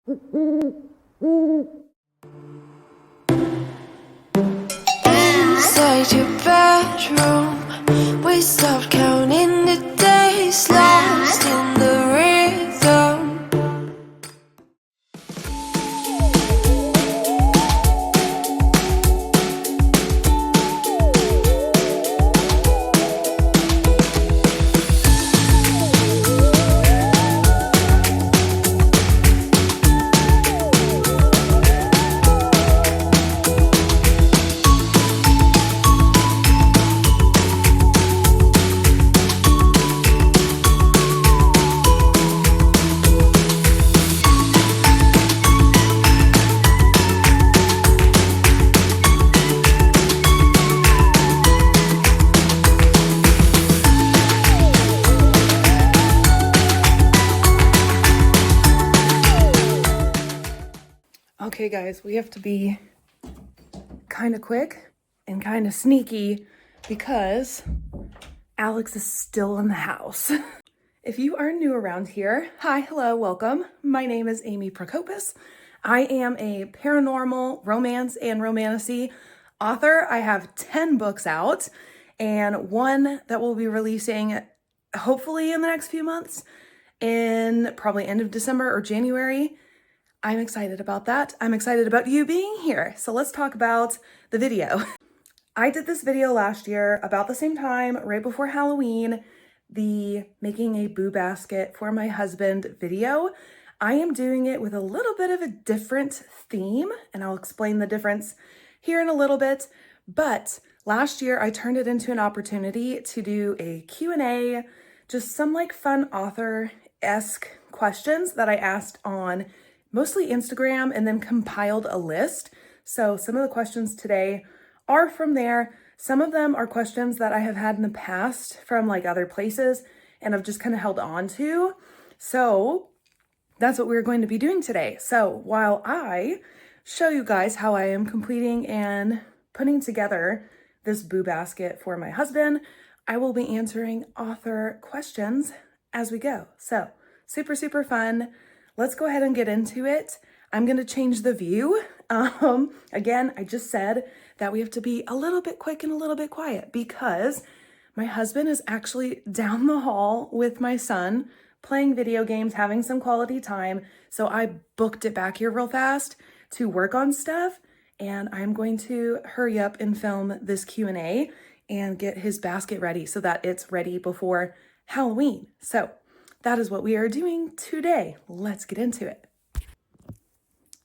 Inside your bedroom, we stopped counting the days, lost in the rhythm. Okay guys, we have to be kind of quick and kind of sneaky because Alex is still in the house. If you are new around here, hi, hello, welcome. My name is Amy Prokopis. I am a paranormal romance and romantasy author. I have 10 books out and one that we'll be releasing hopefully in the next few months in probably end of December or January. I'm excited about that. I'm excited about you being here. So let's talk about the video. I did this video last year about the same time, right before Halloween, the making a boo basket for my husband video. I am doing it with a little bit of a different theme, and I'll explain the difference here in a little bit. But last year I turned it into an opportunity to do a Q&A, just some like fun author-esque questions that I asked on mostly Instagram, and then compiled a list. So some of the questions today are from there. Some of them are questions that I have had in the past from like other places and I've just kind of held on to. So that's what we're going to be doing today. So while I show you guys how I am completing and putting together this boo basket for my husband, I will be answering author questions as we go. So super, super fun. Let's go ahead and get into it. I'm going to change the view. Again, I just said that we have to be a little bit quick and a little bit quiet because my husband is actually down the hall with my son playing video games, having some quality time. So I booked it back here real fast to work on stuff, and I'm going to hurry up and film this Q&A and get his basket ready so that it's ready before Halloween. So that is what we are doing today. Let's get into it.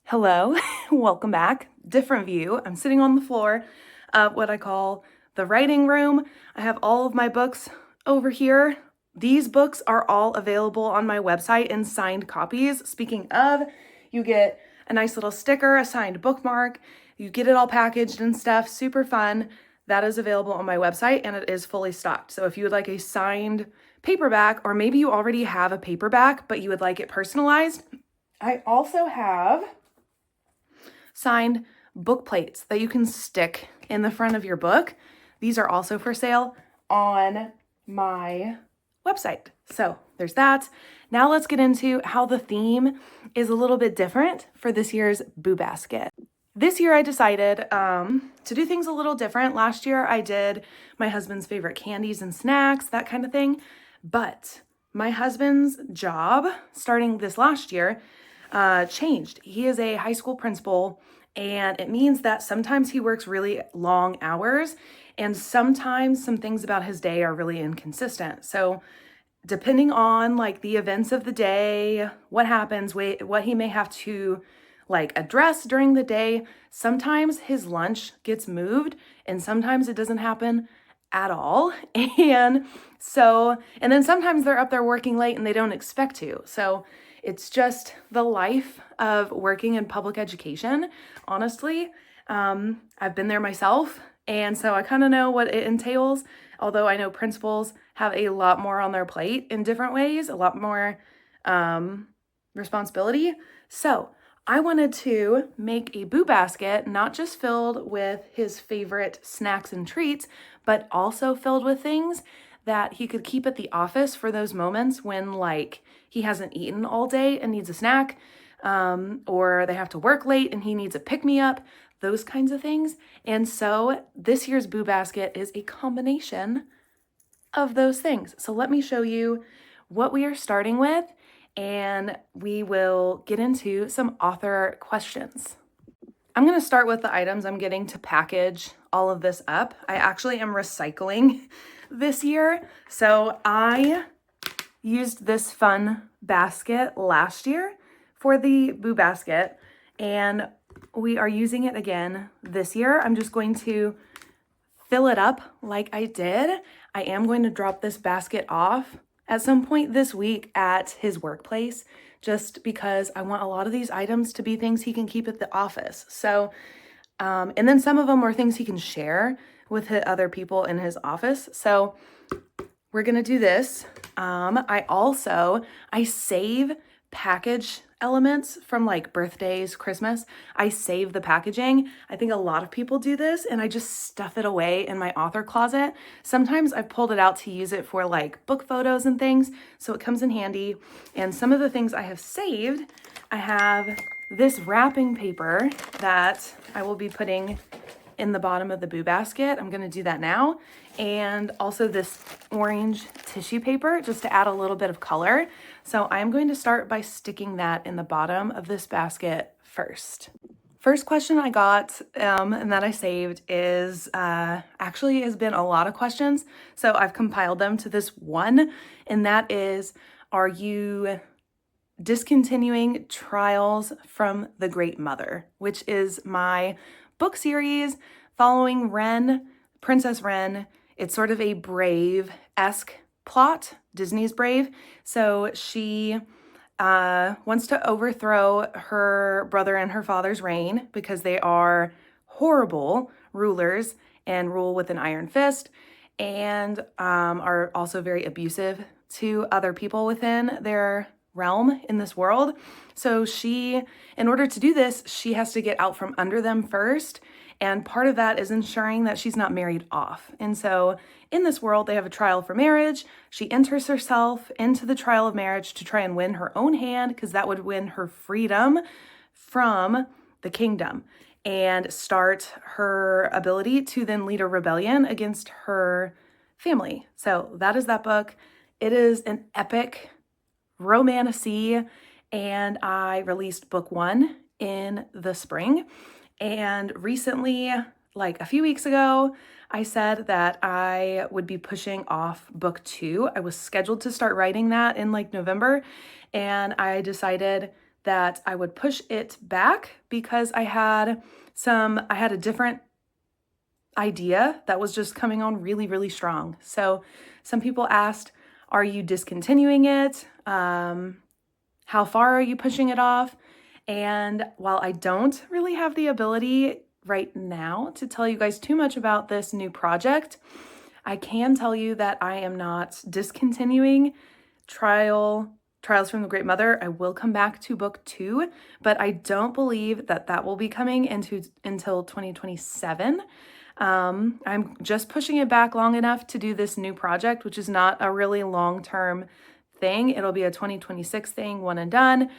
Hello, welcome back. Different view. I'm sitting on the floor of what I call the writing room. I have all of my books over here. These books are all available on my website in signed copies. Speaking of, you get a nice little sticker, a signed bookmark. You get it all packaged and stuff. Super fun. That is available on my website and it is fully stocked. So if you would like a signed paperback, or maybe you already have a paperback, but you would like it personalized, I also have signed book plates that you can stick in the front of your book. These are also for sale on my website. So there's that. Now let's get into how the theme is a little bit different for this year's boo basket. This year I decided to do things a little different. Last year I did my husband's favorite candies and snacks, that kind of thing. But my husband's job, starting this last year, changed. He is a high school principal, and it means that sometimes he works really long hours, and sometimes some things about his day are really inconsistent. So depending on like the events of the day, what happens, what he may have to like address during the day, sometimes his lunch gets moved and sometimes it doesn't happen at all. And then sometimes they're up there working late and they don't expect to. So it's just the life of working in public education. Honestly, I've been there myself. And so I kind of know what it entails, although I know principals have a lot more on their plate in different ways, a lot more responsibility. So I wanted to make a boo basket, not just filled with his favorite snacks and treats, but also filled with things that he could keep at the office for those moments when like he hasn't eaten all day and needs a snack. or they have to work late and he needs a pick-me-up, those kinds of things. And so this year's Boo Basket is a combination of those things. So let me show you what we are starting with, and we will get into some author questions. I'm going to start with the items I'm getting to package all of this up. I actually am recycling this year. So I used this fun basket last year for the Boo Basket, and we are using it again this year. I'm just going to fill it up like I did. I am going to drop this basket off at some point this week at his workplace, just because I want a lot of these items to be things he can keep at the office. So, and then some of them are things he can share with other people in his office. So we're gonna do this. I save package elements from like birthdays, Christmas. I save the packaging. I think a lot of people do this, and I just stuff it away in my author closet. Sometimes I've pulled it out to use it for like book photos and things, so it comes in handy. And some of the things I have saved, I have this wrapping paper that I will be putting in the bottom of the Boo Basket. I'm gonna do that now. And also this orange tissue paper, just to add a little bit of color. So I'm going to start by sticking that in the bottom of this basket first. First question I got and that I saved is actually has been a lot of questions. So I've compiled them to this one, and that is, are you discontinuing Trials from the Great Mother, which is my book series following Princess Wren. It's sort of a Brave-esque plot, Disney's Brave. So she wants to overthrow her brother and her father's reign because they are horrible rulers and rule with an iron fist, and are also very abusive to other people within their realm in this world. So she, in order to do this, she has to get out from under them first. And part of that is ensuring that she's not married off. And so in this world, they have a trial for marriage. She enters herself into the trial of marriage to try and win her own hand, because that would win her freedom from the kingdom and start her ability to then lead a rebellion against her family. So that is that book. It is an epic romantasy, and I released book 1 in the spring. And recently, like a few weeks ago, I said that I would be pushing off book 2. I was scheduled to start writing that in like November, and I decided that I would push it back because I had a different idea that was just coming on really, really strong. So some people asked, are you discontinuing it? How far are you pushing it off? And while I don't really have the ability right now to tell you guys too much about this new project, I can tell you that I am not discontinuing Trials from the Great Mother. I will come back to book 2, but I don't believe that will be coming until 2027. I'm just pushing it back long enough to do this new project, which is not a really long-term thing. It'll be a 2026 thing, one and done.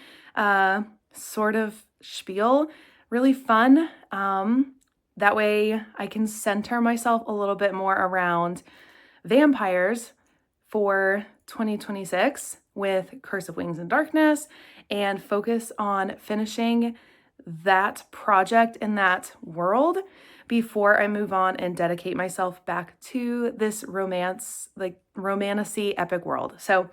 Sort of spiel, really fun. That way I can center myself a little bit more around vampires for 2026 with Curse of Wings and Darkness, and focus on finishing that project in that world before I move on and dedicate myself back to this romantasy epic world. So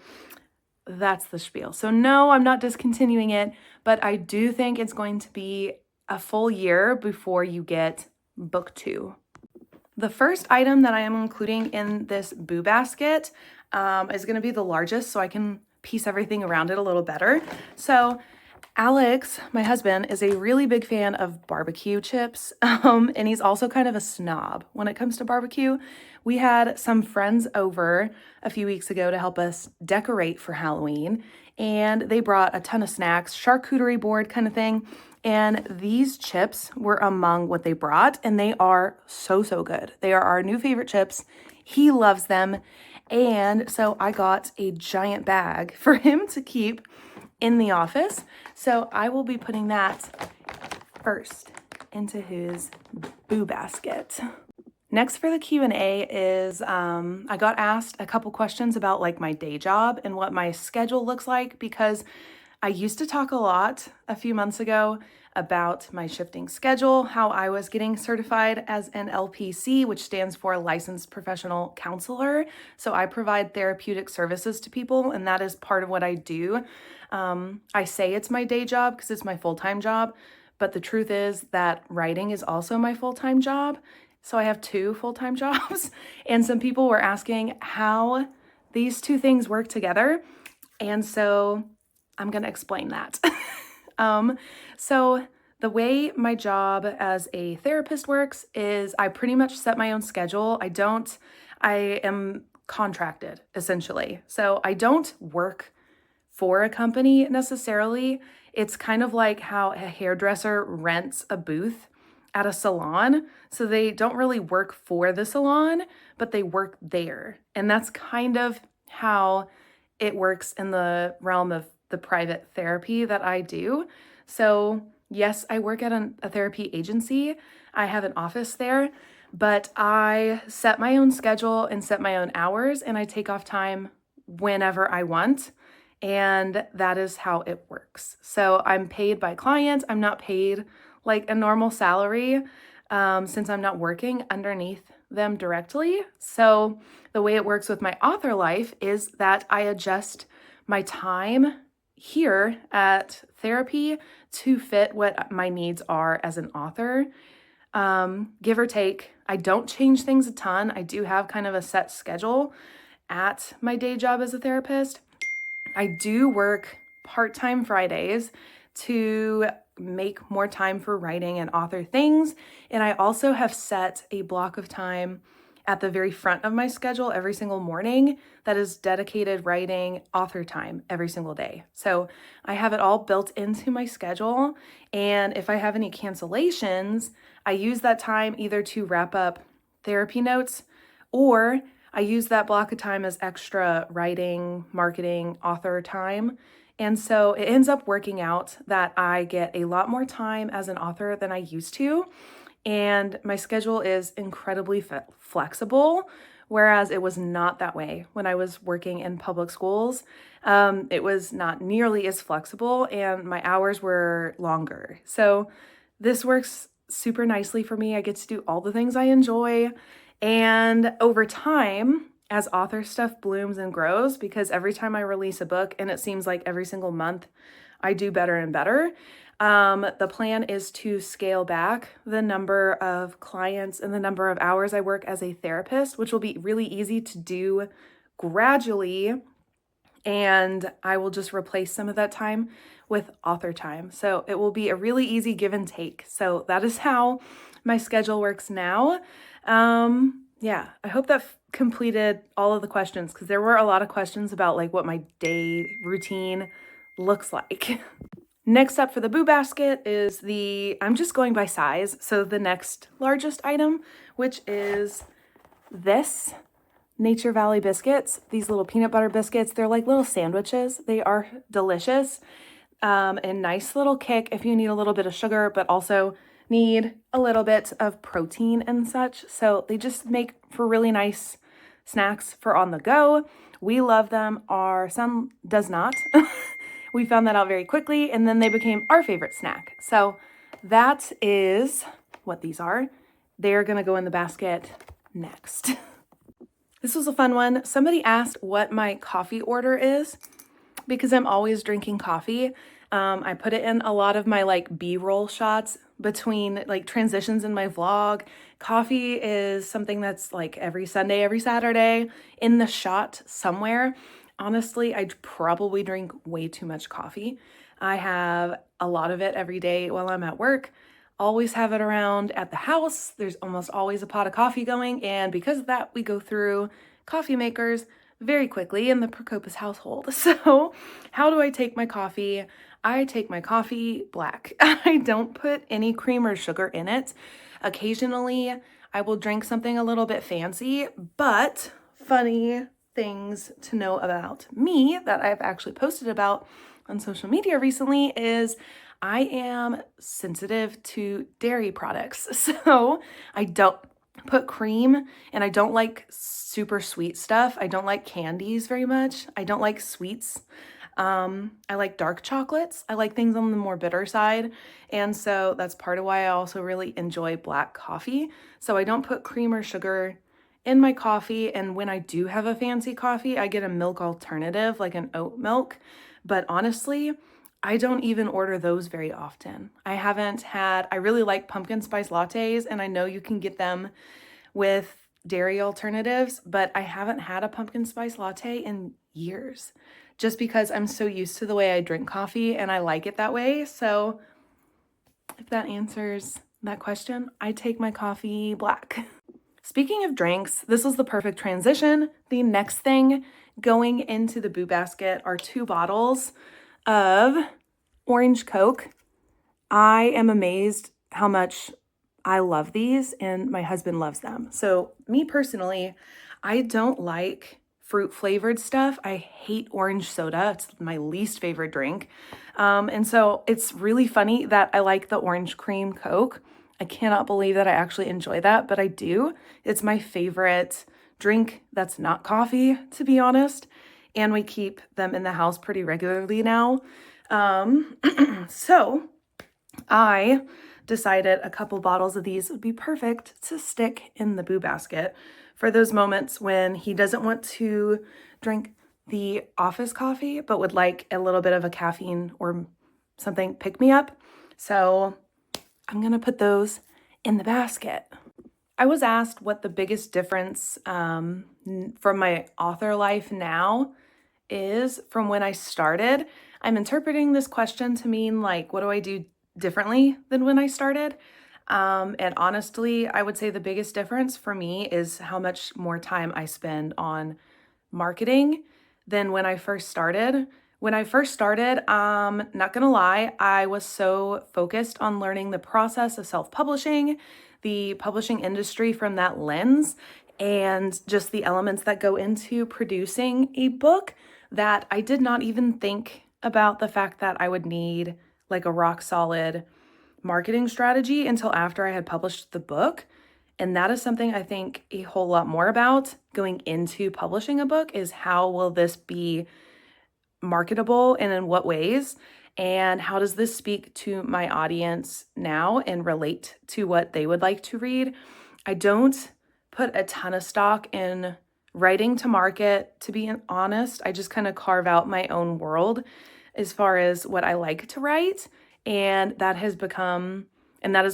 that's the spiel. So no, I'm not discontinuing it, but I do think it's going to be a full year before you get book 2. The first item that I am including in this Boo Basket is going to be the largest, so I can piece everything around it a little better. Alex, my husband, is a really big fan of barbecue chips, and he's also kind of a snob when it comes to barbecue. We had some friends over a few weeks ago to help us decorate for Halloween, and they brought a ton of snacks, charcuterie board kind of thing, and these chips were among what they brought, and they are so, so good. They are our new favorite chips. He loves them, and so I got a giant bag for him to keep in the office. So I will be putting that first into his boo basket. Next for the Q&A is I got asked a couple questions about like my day job and what my schedule looks like, because I used to talk a lot a few months ago about my shifting schedule, how I was getting certified as an LPC, which stands for Licensed Professional Counselor. So I provide therapeutic services to people, and that is part of what I do. I say it's my day job because it's my full-time job, but the truth is that writing is also my full-time job. So I have two full-time jobs, and some people were asking how these two things work together. And so I'm going to explain that. So the way my job as a therapist works is I pretty much set my own schedule. I am contracted essentially. So I don't work for a company necessarily. It's kind of like how a hairdresser rents a booth at a salon. So they don't really work for the salon, but they work there. And that's kind of how it works in the realm of the private therapy that I do. So yes, I work at a therapy agency. I have an office there, but I set my own schedule and set my own hours, and I take off time whenever I want. And that is how it works. So I'm paid by clients. I'm not paid like a normal salary since I'm not working underneath them directly. So the way it works with my author life is that I adjust my time here at therapy to fit what my needs are as an author. Give or take, I don't change things a ton. I do have kind of a set schedule at my day job as a therapist. I do work part-time Fridays to make more time for writing and author things. And I also have set a block of time at the very front of my schedule every single morning that is dedicated writing author time every single day. So I have it all built into my schedule. And if I have any cancellations, I use that time either to wrap up therapy notes, or I use that block of time as extra writing, marketing, author time. And so it ends up working out that I get a lot more time as an author than I used to. And my schedule is incredibly flexible, whereas it was not that way when I was working in public schools. It was not nearly as flexible, and my hours were longer. So this works super nicely for me. I get to do all the things I enjoy. And over time, as author stuff blooms and grows, because every time I release a book, and it seems like every single month I do better and better, the plan is to scale back the number of clients and the number of hours I work as a therapist, which will be really easy to do gradually. And I will just replace some of that time with author time. So it will be a really easy give and take. So that is how my schedule works now. Yeah, I hope that completed all of the questions, because there were a lot of questions about like what my day routine looks like. Next up for the boo basket is I'm just going by size, so the next largest item, which is this Nature Valley biscuits. These little peanut butter biscuits, they're like little sandwiches. They are delicious. A nice little kick if you need a little bit of sugar, but also need a little bit of protein and such. So they just make for really nice snacks for on the go. We love them. Our son does not. We found that out very quickly, and then they became our favorite snack. So that is what these are. They're gonna go in the basket next. This was a fun one. Somebody asked what my coffee order is, because I'm always drinking coffee. I put it in a lot of my like B-roll shots between like transitions in my vlog. Coffee is something that's like every Sunday, every Saturday in the shot somewhere. Honestly, I probably drink way too much coffee. I have a lot of it every day while I'm at work. Always have it around at the house. There's almost always a pot of coffee going, and because of that, we go through coffee makers very quickly in the Prokopis household. So how do I take my coffee? I take my coffee black. I don't put any cream or sugar in it. Occasionally, I will drink something a little bit fancy, but funny things to know about me that I've actually posted about on social media recently is I am sensitive to dairy products. So I don't put cream, and I don't like super sweet stuff. I don't like candies very much. I don't like sweets. I like dark chocolates. I like things on the more bitter side. And so that's part of why I also really enjoy black coffee. So I don't put cream or sugar in my coffee. And when I do have a fancy coffee, I get a milk alternative, like an oat milk. But honestly, I don't even order those very often. I really like pumpkin spice lattes, and I know you can get them with dairy alternatives, but I haven't had a pumpkin spice latte in years just because I'm so used to the way I drink coffee and I like it that way. So if that answers that question, I take my coffee black. Speaking of drinks, this is the perfect transition. The next thing going into the boo basket are 2 bottles of orange Coke. I am amazed how much I love these, and my husband loves them. So me personally, I don't like fruit flavored stuff. I hate orange soda. It's my least favorite drink. And so it's really funny that I like the orange cream Coke. I cannot believe that I actually enjoy that, but I do. It's my favorite drink that's not coffee, to be honest. And we keep them in the house pretty regularly now. So I decided a couple bottles of these would be perfect to stick in the boo basket for those moments when he doesn't want to drink the office coffee, but would like a little bit of a caffeine or something pick me up. So I'm going to put those in the basket. I was asked what the biggest difference from my author life now is from when I started. I'm interpreting this question to mean like, what do I do differently than when I started? And honestly, I would say the biggest difference for me is how much more time I spend on marketing than when I first started. When I first started, not gonna lie, I was so focused on learning the process of self-publishing, the publishing industry from that lens, and just the elements that go into producing a book that I did not even think about the fact that I would need like a rock solid marketing strategy until after I had published the book. And that is something I think a whole lot more about going into publishing a book is how will this be marketable and in what ways? And how does this speak to my audience now and relate to what they would like to read? I don't put a ton of stock in writing to market, to be honest. I just kind of carve out my own world as far as what I like to write. And that is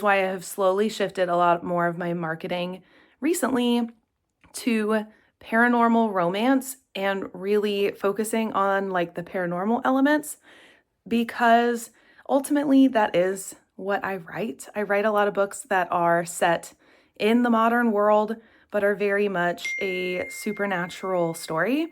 why I have slowly shifted a lot more of my marketing recently to paranormal romance and really focusing on like the paranormal elements, because ultimately that is what I write. I write a lot of books that are set in the modern world, but are very much a supernatural story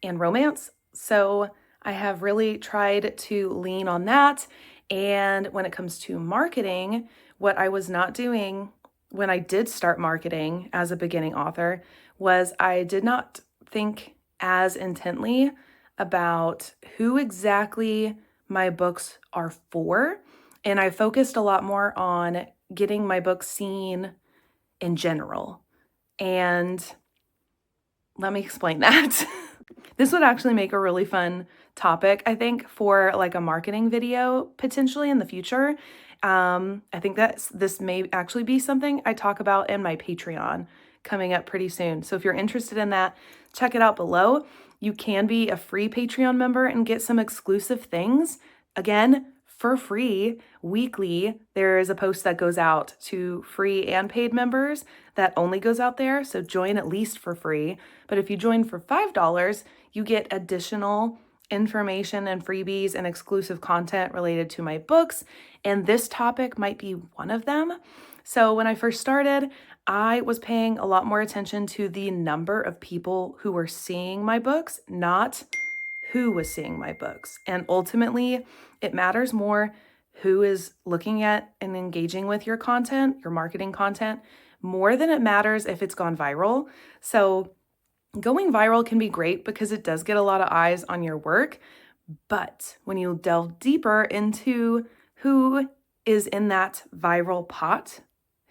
and romance. So I have really tried to lean on that. And when it comes to marketing, what I was not doing when I did start marketing as a beginning author was I did not think as intently about who exactly my books are for. And I focused a lot more on getting my books seen in general. And let me explain that. This would actually make a really fun topic, I think, for like a marketing video potentially in the future. I think that this may actually be something I talk about in my Patreon coming up pretty soon. So if you're interested in that, check it out below. You can be a free Patreon member and get some exclusive things. Again, for free, weekly, there is a post that goes out to free and paid members that only goes out there. So join at least for free. But if you join for $5, you get additional information and freebies and exclusive content related to my books. And this topic might be one of them. So when I first started, I was paying a lot more attention to the number of people who were seeing my books, not who was seeing my books. And ultimately, it matters more who is looking at and engaging with your content, your marketing content, more than it matters if it's gone viral. So going viral can be great because it does get a lot of eyes on your work, But when you delve deeper into who is in that viral pot,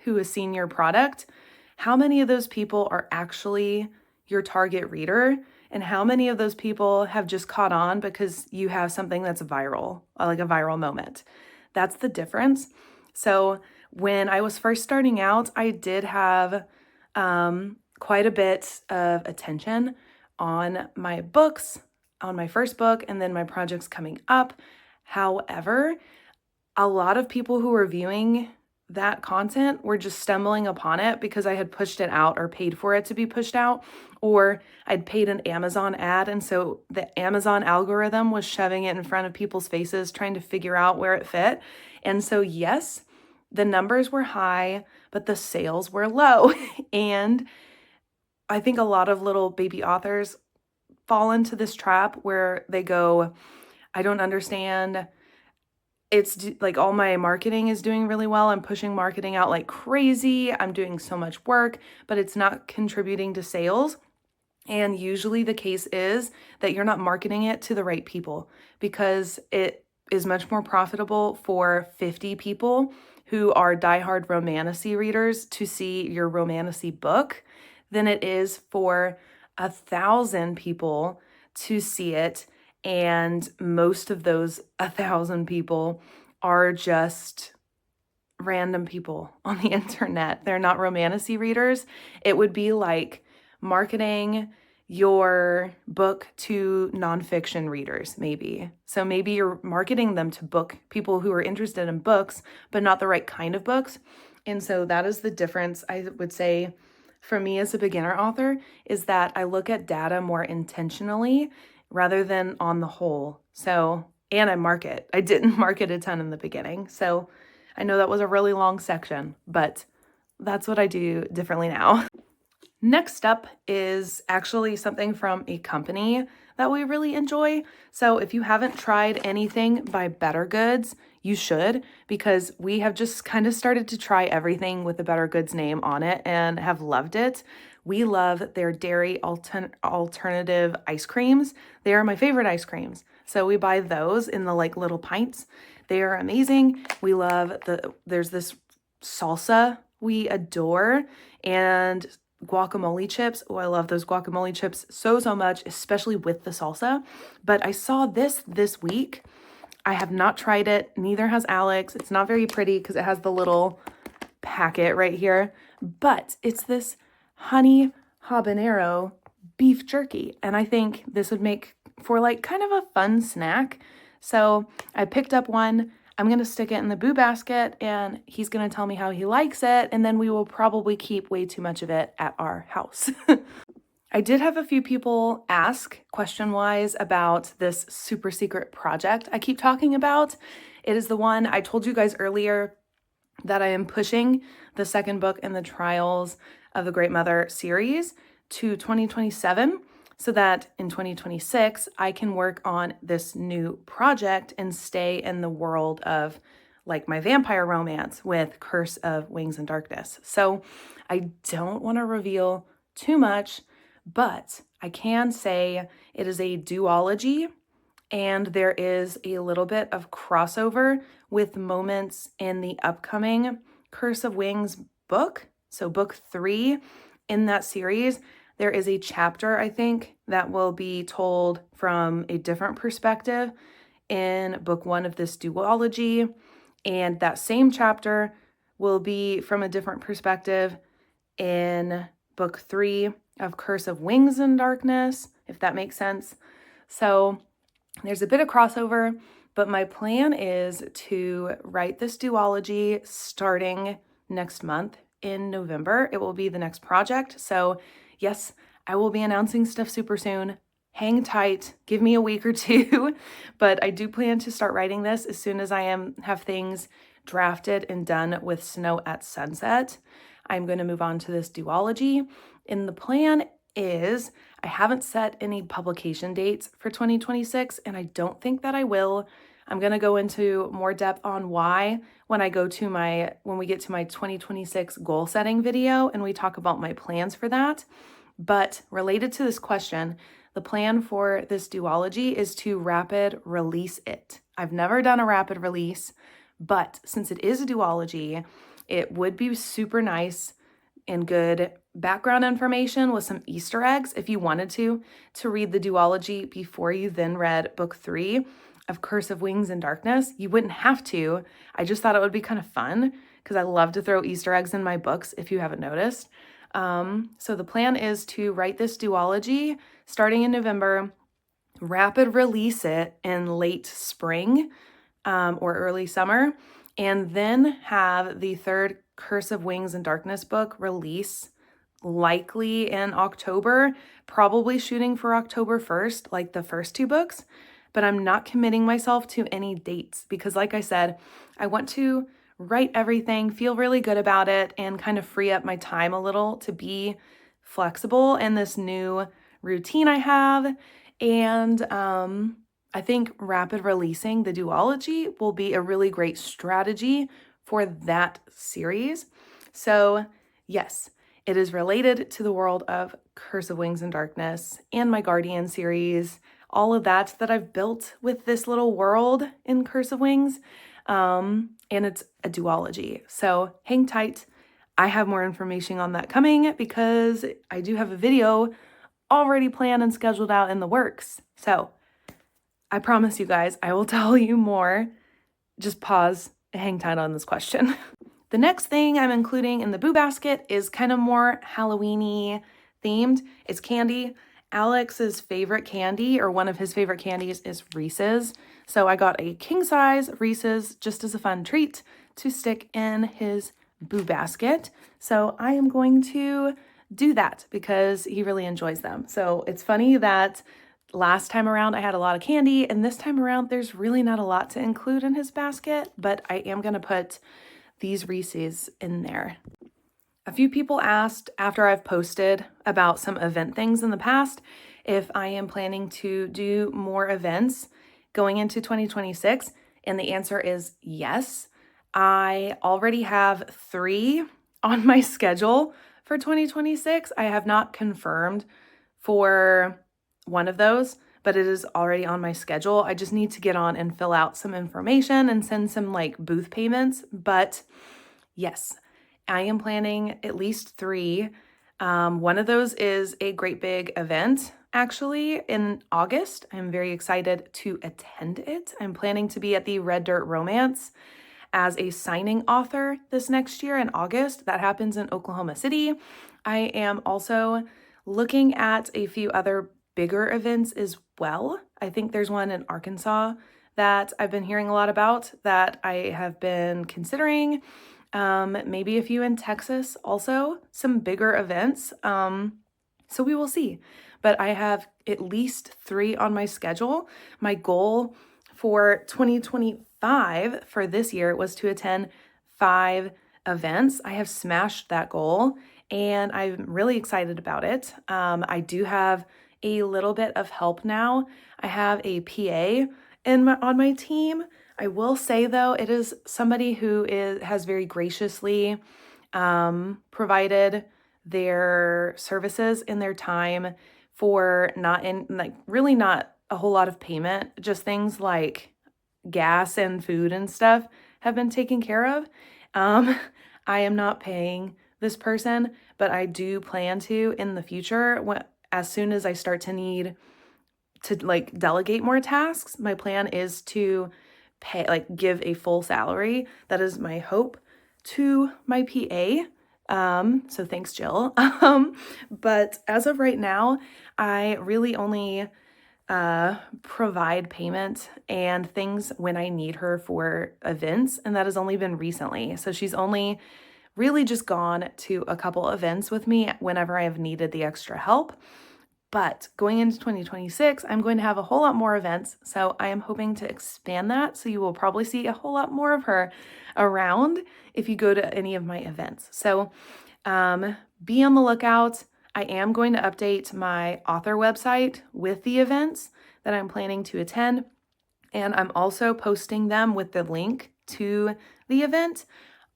who has seen your product, how many of those people are actually your target reader, and how many of those people have just caught on because you have something that's viral, like a viral moment. That's the difference. So when I was first starting out, I did have quite a bit of attention on my books, on my first book, and then my projects coming up. However, a lot of people who were viewing that content were just stumbling upon it because I had pushed it out or paid for it to be pushed out, or I'd paid an Amazon ad. And so the Amazon algorithm was shoving it in front of people's faces, trying to figure out where it fit. And so, yes, the numbers were high, but the sales were low. And I think a lot of little baby authors fall into this trap where they go, I don't understand. It's like all my marketing is doing really well. I'm pushing marketing out like crazy. I'm doing so much work, but it's not contributing to sales. And usually the case is that you're not marketing it to the right people, because it is much more profitable for 50 people who are diehard romantasy readers to see your romantasy book than it is for 1,000 people to see it. And most of those 1,000 people are just random people on the internet. They're not romantasy readers. It would be like marketing your book to nonfiction readers, maybe. So maybe you're marketing them to book people who are interested in books, but not the right kind of books. And so that is the difference, I would say, for me as a beginner author, is that I look at data more intentionally rather than on the whole. So, and I market. I didn't market a ton in the beginning. So I know that was a really long section, but that's what I do differently now. Next up is actually something from a company that we really enjoy. So if you haven't tried anything by Better Goods, you should, because we have just kind of started to try everything with the Better Goods name on it and have loved it. We love their dairy alternative ice creams. They are my favorite ice creams. So we buy those in the like little pints. They are amazing. We love there's this salsa we adore, and guacamole chips. Oh, I love those guacamole chips so much, especially with the salsa. But I saw this week. I have not tried it. Neither has Alex. It's not very pretty because it has the little packet right here. But it's this honey habanero beef jerky. And I think this would make for like kind of a fun snack. So I picked up one. I'm going to stick it in the boo basket, and he's going to tell me how he likes it, and then we will probably keep way too much of it at our house. I did have a few people ask question-wise about this super secret project I keep talking about. It is the one I told you guys earlier that I am pushing the second book in the Trials of the Great Mother series to 2027. So that in 2026, I can work on this new project and stay in the world of like my vampire romance with Curse of Wings and Darkness. So I don't want to reveal too much, but I can say it is a duology, and there is a little bit of crossover with moments in the upcoming Curse of Wings book. So book 3 in that series, there is a chapter, I think, that will be told from a different perspective in book 1 of this duology. And that same chapter will be from a different perspective in book 3 of Curse of Wings and Darkness, if that makes sense. So there's a bit of crossover, but my plan is to write this duology starting next month in November. It will be the next project. So yes, I will be announcing stuff super soon. Hang tight, give me a week or two, but I do plan to start writing this as soon as I have things drafted and done with Snow at Sunset. I'm going to move on to this duology, and the plan is I haven't set any publication dates for 2026, and I don't think that I will. I'm going to go into more depth on why when we get to my 2026 goal setting video and we talk about my plans for that. But related to this question, The plan for this duology is to rapid release it. I've never done a rapid release, but since it is a duology, it would be super nice and good background information with some Easter eggs if you wanted to read the duology before you then read book 3 of Curse of Wings and Darkness. You wouldn't have to. I just thought it would be kind of fun because I love to throw Easter eggs in my books if you haven't noticed. So the plan is to write this duology starting in November, rapid release it in late spring or early summer, and then have the third Curse of Wings and Darkness book release likely in October, probably shooting for October 1st, like the first 2 books, but I'm not committing myself to any dates because, like I said, I want to write everything, feel really good about it, and kind of free up my time a little to be flexible in this new routine I have. And I think rapid releasing the duology will be a really great strategy for that series. So yes, it is related to the world of Curse of Wings and Darkness and my Guardian series, all of that I've built with this little world in Curse of Wings. And it's a duology. So hang tight. I have more information on that coming because I do have a video already planned and scheduled out in the works. So I promise you guys, I will tell you more. Just pause and hang tight on this question. The next thing I'm including in the boo basket is kind of more Halloween-y themed. It's candy. Alex's favorite candy, or one of his favorite candies, is Reese's. So I got a king size Reese's just as a fun treat to stick in his boo basket. So I am going to do that because he really enjoys them. So it's funny that last time around I had a lot of candy, and this time around there's really not a lot to include in his basket, but I am going to put these Reese's in there. A few people asked after I've posted about some event things in the past if I am planning to do more events going into 2026, and the answer is yes. I already have 3 on my schedule for 2026. I have not confirmed for one of those, but it is already on my schedule. I just need to get on and fill out some information and send some like booth payments. But yes, I am planning at least 3. One of those is a great big event actually in August. I'm very excited to attend it. I'm planning to be at the Red Dirt Romance as a signing author this next year in August. That happens in Oklahoma City. I am also looking at a few other bigger events as well. I think there's one in Arkansas that I've been hearing a lot about that I have been considering. Maybe a few in Texas also, some bigger events. So we will see. But I have at least 3 on my schedule. My goal for 2025 for this year was to attend 5 events. I have smashed that goal and I'm really excited about it. I do have a little bit of help now. I have a PA on my team. I will say though, it is somebody who has very graciously provided their services and their time for really not a whole lot of payment, just things like gas and food and stuff have been taken care of. I am not paying this person, but I do plan to in the future as soon as I start to need to like delegate more tasks. My plan is to give a full salary. That is my hope to my PA. So thanks, Jill. But as of right now, I really only provide payment and things when I need her for events, and that has only been recently. So she's only really just gone to a couple events with me whenever I have needed the extra help. But going into 2026, I'm going to have a whole lot more events. So I am hoping to expand that. So you will probably see a whole lot more of her around if you go to any of my events. So be on the lookout. I am going to update my author website with the events that I'm planning to attend. And I'm also posting them with the link to the event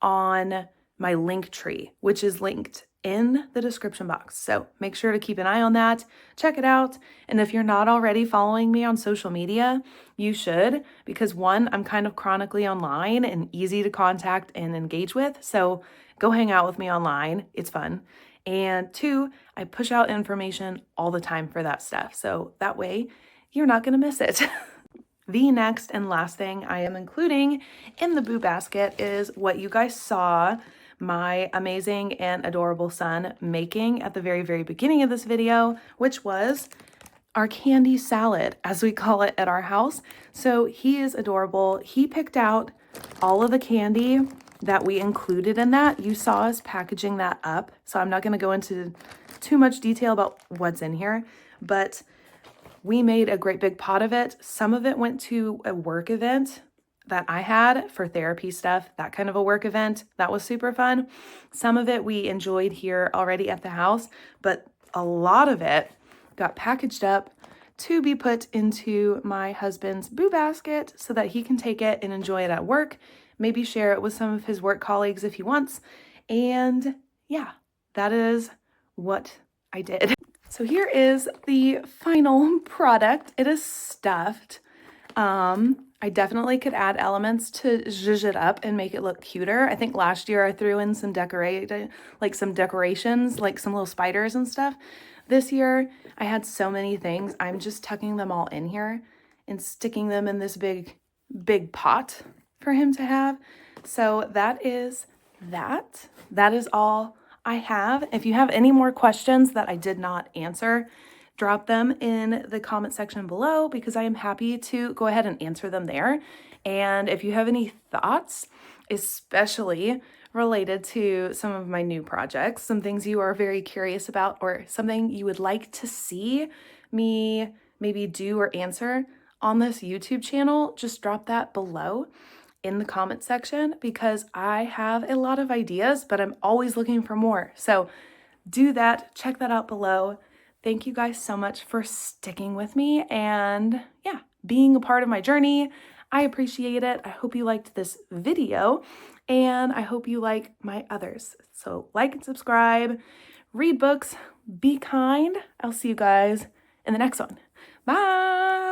on my link tree, which is linked in the description box. So make sure to keep an eye on that, check it out. And if you're not already following me on social media, you should, because one, I'm kind of chronically online and easy to contact and engage with. So go hang out with me online. It's fun. And two, I push out information all the time for that stuff. So that way you're not going to miss it. The next and last thing I am including in the boo basket is what you guys saw my amazing and adorable son making at the very, very beginning of this video, which was our candy salad, as we call it at our house. So he is adorable. He picked out all of the candy that we included in that. You saw us packaging that up, so I'm not going to go into too much detail about what's in here, but we made a great big pot of it. Some of it went to a work event that I had for therapy stuff, that kind of a work event. That was super fun. Some of it we enjoyed here already at the house, but a lot of it got packaged up to be put into my husband's boo basket so that he can take it and enjoy it at work, maybe share it with some of his work colleagues if he wants. And yeah, that is what I did. So here is the final product. It is stuffed. I definitely could add elements to zhuzh it up and make it look cuter. I think last year I threw in some decorations, like some little spiders and stuff. This year I had so many things. I'm just tucking them all in here and sticking them in this big pot for him to have. So that is that. That is all I have. If you have any more questions that I did not answer, drop them in the comment section below because I am happy to go ahead and answer them there. And if you have any thoughts, especially related to some of my new projects, some things you are very curious about, or something you would like to see me maybe do or answer on this YouTube channel, just drop that below in the comment section because I have a lot of ideas, but I'm always looking for more. So do that, check that out below. Thank you guys so much for sticking with me and yeah, being a part of my journey. I appreciate it. I hope you liked this video and I hope you like my others. So like and subscribe, read books, be kind. I'll see you guys in the next one. Bye.